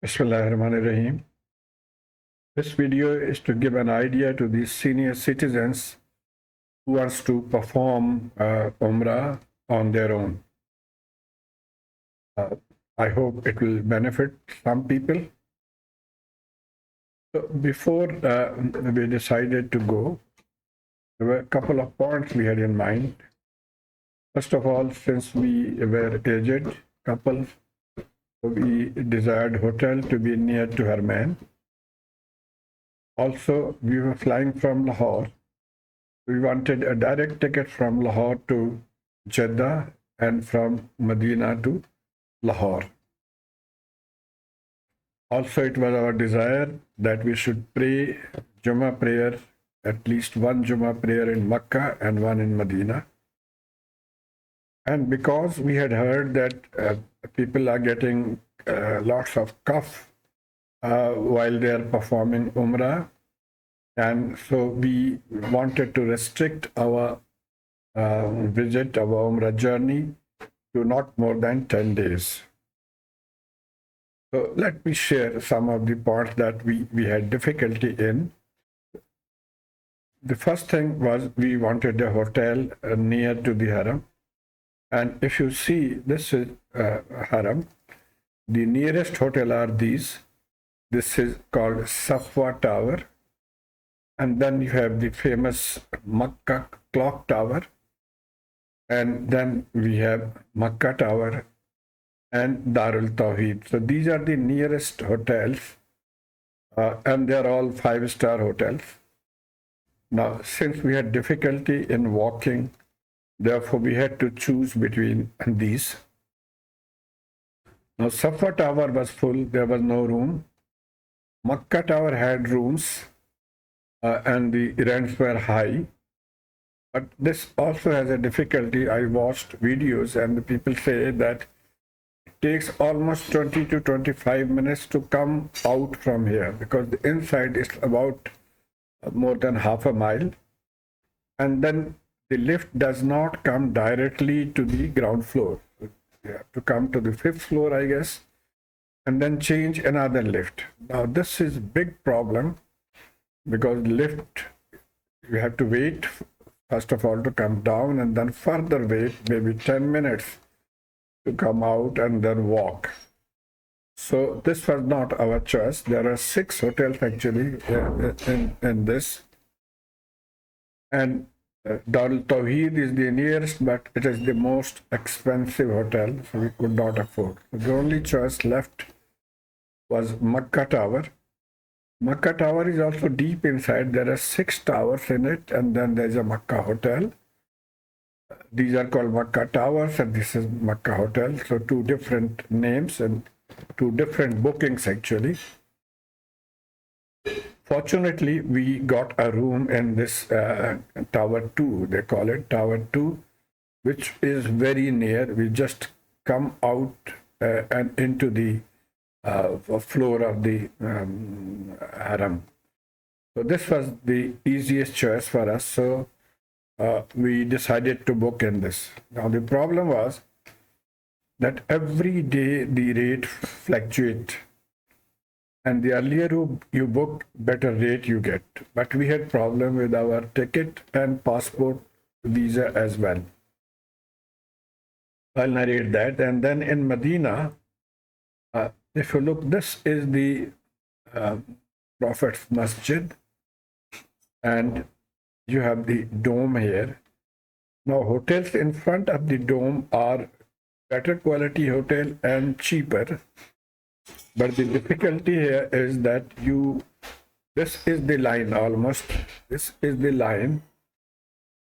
Bismillahirrahmanirrahim. This video is to give an idea to the senior citizens who wants to perform Umrah on their own. I hope it will benefit some people. So before we decided to go, there were a couple of points we had in mind. First of all, since we were aged couples, we desired hotel to be near to Harman. Also, we were flying from Lahore. We wanted a direct ticket from Lahore to Jeddah and from Medina to Lahore. Also, it was our desire that we should pray Jummah prayer, at least one Jummah prayer in Makkah and one in Medina. And because we had heard that people are getting lots of cough while they are performing Umrah, and so we wanted to restrict our visit, our Umrah journey, to not more than 10 days. So let me share some of the points that we had difficulty in. The first thing was we wanted a hotel near to the Haram. And if you see, this is Haram. The nearest hotel are these. This is called Safwa Tower. And then you have the famous Makkah Clock Tower. And then we have Makkah Tower and Darul Tawheed. So these are the nearest hotels. And they're all 5-star hotels. Now, since we had difficulty in walking, therefore we had to choose between these. Now, Safa Tower was full, there was no room. Makkah Tower had rooms and the rents were high. But this also has a difficulty. I watched videos and the people say that it takes almost 20 to 25 minutes to come out from here because the inside is about more than half a mile. And then the lift does not come directly to the ground floor. You have to come to the 5th floor, I guess, and then change another lift. Now, this is a big problem because lift, you have to wait, first of all, to come down and then further wait, maybe 10 minutes to come out and then walk. So this was not our choice. There are 6 hotels actually in this. And Darul Tawheed is the nearest, but it is the most expensive hotel, so we could not afford. The only choice left was Makkah Tower. Makkah Tower is also deep inside. There are 6 towers in it, and then there's a Makkah Hotel. These are called Makkah Towers, and this is Makkah Hotel. So 2 different names and 2 different bookings actually. Fortunately, we got a room in this Tower 2, they call it Tower 2, which is very near. We just come out and into the floor of the Haram. So this was the easiest choice for us. So we decided to book in this. Now the problem was that every day the rate fluctuates. And the earlier you book, better rate you get. But we had problem with our ticket and passport visa as well. I'll narrate that. And then in Medina, if you look, this is the Prophet's Masjid. And you have the dome here. Now, hotels in front of the dome are better quality hotel and cheaper. But the difficulty here is that this is the line almost. This is the line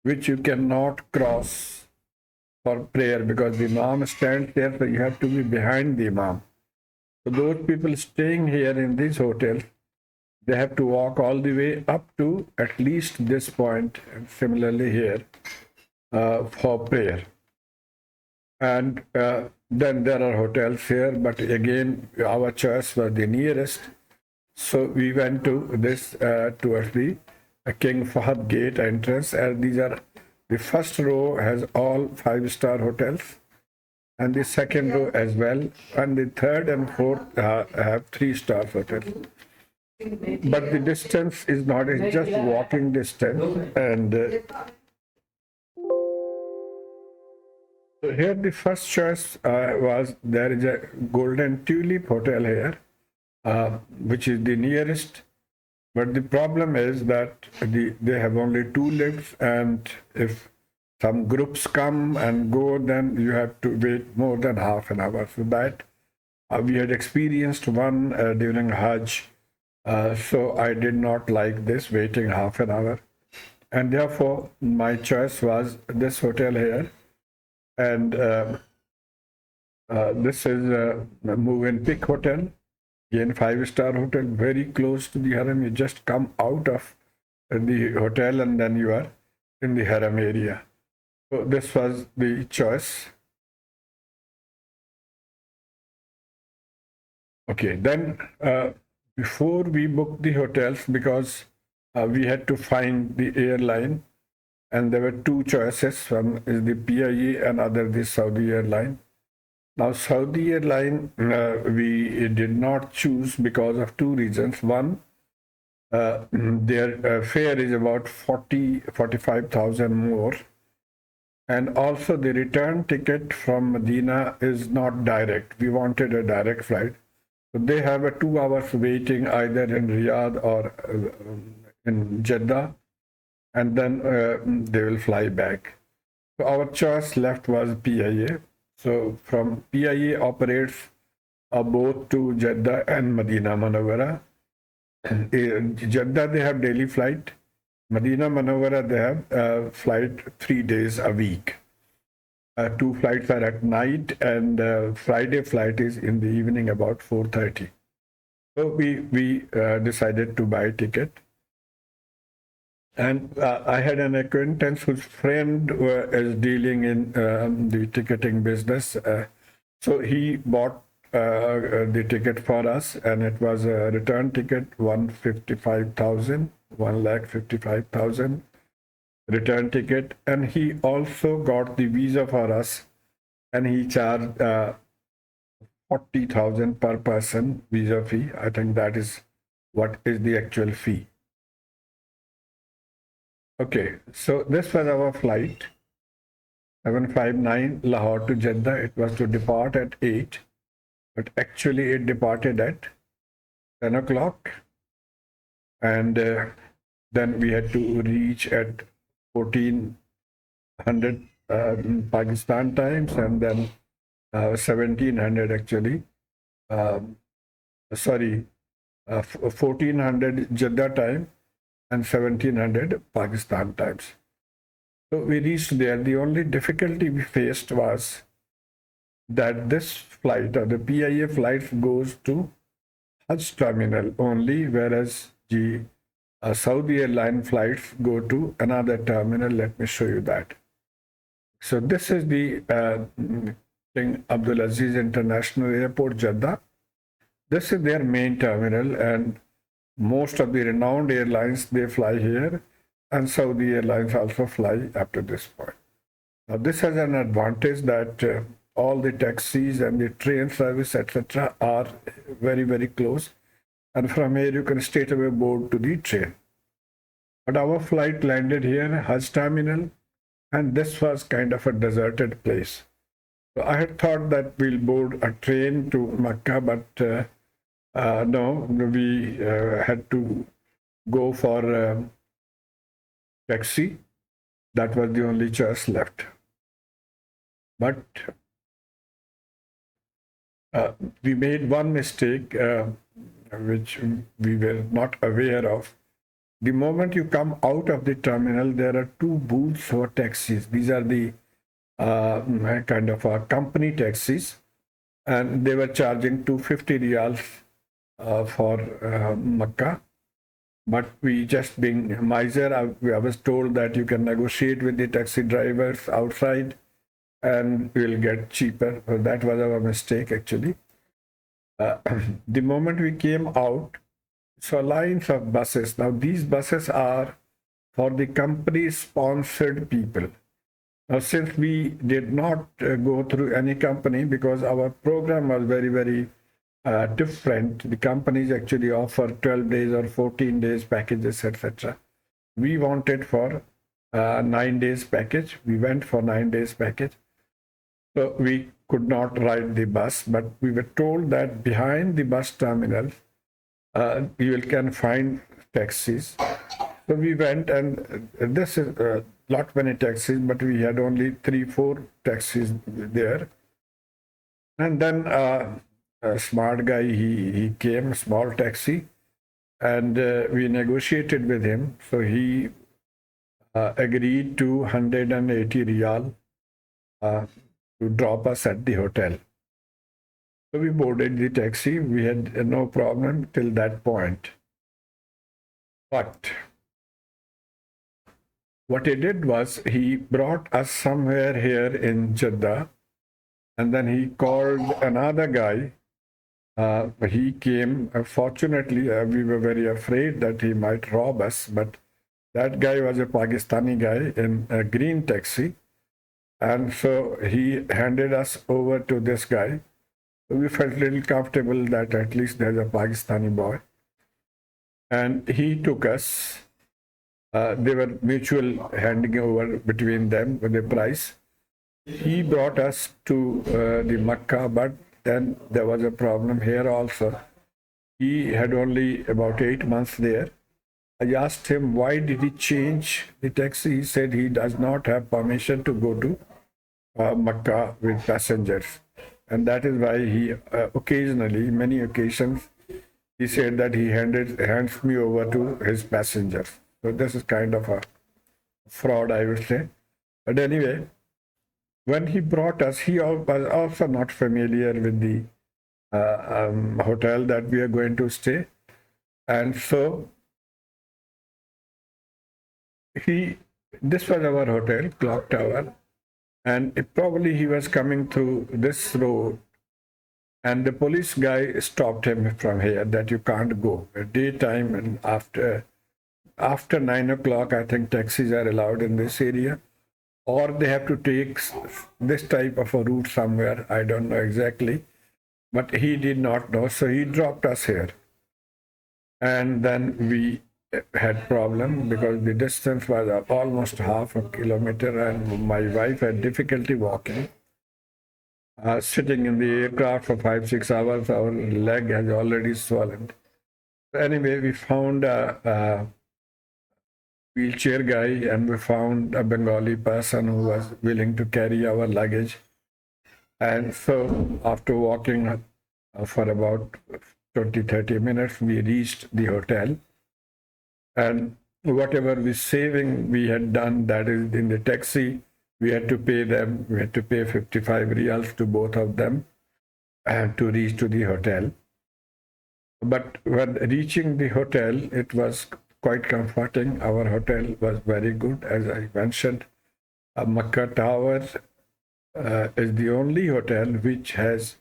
which you cannot cross for prayer because the Imam stands there, so you have to be behind the Imam. So those people staying here in these hotels, they have to walk all the way up to at least this point, and similarly here for prayer. And then there are hotels here, but again, our choice was the nearest. So we went to this towards the King Fahd Gate entrance. And these are, the first row has all 5-star hotels. and the second row as well, and the third and fourth have 3-star hotels. But the distance is not, it's just walking distance. And so here the first choice was, there is a Golden Tulip Hotel here, which is the nearest. But the problem is that they have only 2 lifts, and if some groups come and go, then you have to wait more than half an hour. So that we had experienced one during Hajj. So I did not like this, waiting half an hour. And therefore, my choice was this hotel here. And this is a Move-in-Pick Hotel. Again, 5-star hotel, very close to the Haram. You just come out of the hotel and then you are in the Haram area. So this was the choice. Okay, then before we booked the hotels, because we had to find the airline, and there were 2 choices. One is the PIA and other the Saudi airline. Now, Saudi airline, we did not choose because of 2 reasons. One, their fare is about 45,000 more. And also the return ticket from Medina is not direct. We wanted a direct flight. So they have a 2 hours waiting either in Riyadh or in Jeddah, and then they will fly back. So our choice left was PIA. So from PIA operates both to Jeddah and Medina Munawwara. Jeddah, they have daily flight. Medina Munawwara, they have flight 3 days a week. 2 flights are at night, and Friday flight is in the evening about 4:30. So we decided to buy a ticket. And I had an acquaintance whose friend is dealing in the ticketing business. So he bought the ticket for us, and it was a return ticket, 1,55,000 return ticket. And he also got the visa for us, and he charged 40,000 per person visa fee. I think that is what is the actual fee. Okay, so this was our flight, 759 Lahore to Jeddah. It was to depart at 8, but actually it departed at 10 o'clock. And then we had to reach at 1400 Pakistan times, and then 1700 actually. 1400 Jeddah time, and 1700 Pakistan times. So we reached there. The only difficulty we faced was that this flight, or the PIA flight, goes to Hajj terminal only, whereas the Saudi airline flights go to another terminal. Let me show you that. So this is the King Abdulaziz International Airport, Jeddah. This is their main terminal, and most of the renowned airlines, they fly here, and Saudi airlines also fly up to this point. Now this has an advantage that all the taxis and the train service, etc., are very, very close, and from here you can straight away board to the train. But our flight landed here, Hajj terminal, and this was kind of a deserted place. So I had thought that we'll board a train to Mecca, but no, we had to go for taxi. That was the only choice left. But we made one mistake, which we were not aware of. The moment you come out of the terminal, there are 2 booths for taxis. These are the kind of company taxis, and they were charging 250 riyals for Makkah. But we, just being miser, I was told that you can negotiate with the taxi drivers outside and we'll get cheaper. So that was our mistake actually. The moment we came out, saw lines of buses. Now these buses are for the company sponsored people. Now, since we did not go through any company because our program was very, very different, the companies actually offer 12 days or 14 days packages, etc. We wanted for 9 days package. We went for 9 days package. So we could not ride the bus, but we were told that behind the bus terminal, you can find taxis. So we went, and this is not many taxis, but we had only 3-4 taxis there. And then a smart guy, he came, small taxi, and we negotiated with him. So he agreed to 180 riyal to drop us at the hotel. So we boarded the taxi. We had no problem till that point. But what he did was he brought us somewhere here in Jeddah, and then he called another guy. He came. Fortunately, we were very afraid that he might rob us, but that guy was a Pakistani guy in a green taxi. And so he handed us over to this guy. So we felt a little comfortable that at least there's a Pakistani boy. And he took us. They were mutual handing over between them with the price. He brought us to the Makkah, but then there was a problem here also. He had only about 8 months there. I asked him, why did he change the taxi? He said he does not have permission to go to Makkah with passengers. And that is why he occasionally, many occasions, he said that he hands me over to his passengers. So this is kind of a fraud, I would say. But anyway, when he brought us, he was also not familiar with the hotel that we are going to stay. And so this was our hotel, Clock Tower. And probably he was coming through this road, and the police guy stopped him from here that you can't go. At daytime and after 9 o'clock, I think taxis are allowed in this area, or they have to take this type of a route somewhere. I don't know exactly, but he did not know, so he dropped us here. And then we had problem because the distance was almost half a kilometer, and my wife had difficulty walking. Sitting in the aircraft for 5-6 hours, our leg has already swollen. Anyway, we found a wheelchair guy, and we found a Bengali person who was willing to carry our luggage. And so after walking for about 20-30 minutes, we reached the hotel. And whatever saving we had done, that is in the taxi, we had to pay them. We had to pay 55 riyals to both of them to reach to the hotel. But when reaching the hotel, it was quite comforting. Our hotel was very good. As I mentioned, Makkah Tower is the only hotel which has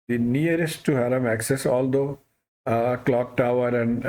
the nearest to Haram access, although Clock Tower and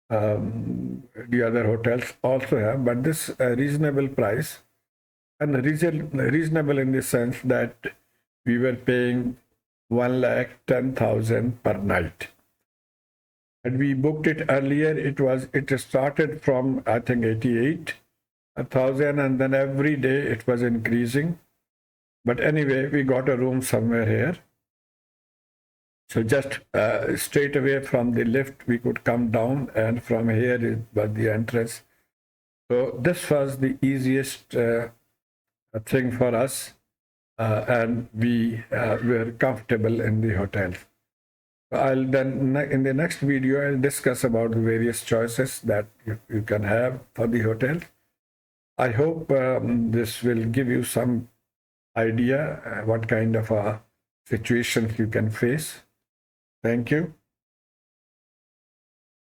the other hotels also have, but this reasonable price, and reasonable in the sense that we were paying 1,10,000 per night. And we booked it earlier. It started from I think 88,000, and then every day it was increasing. But anyway, we got a room somewhere here. So just straight away from the lift, we could come down, and from here it was the entrance. So this was the easiest thing for us, and we were comfortable in the hotel. I'll then, in the next video, I'll discuss about the various choices that you can have for the hotel. I hope this will give you some idea what kind of situations you can face. Thank you.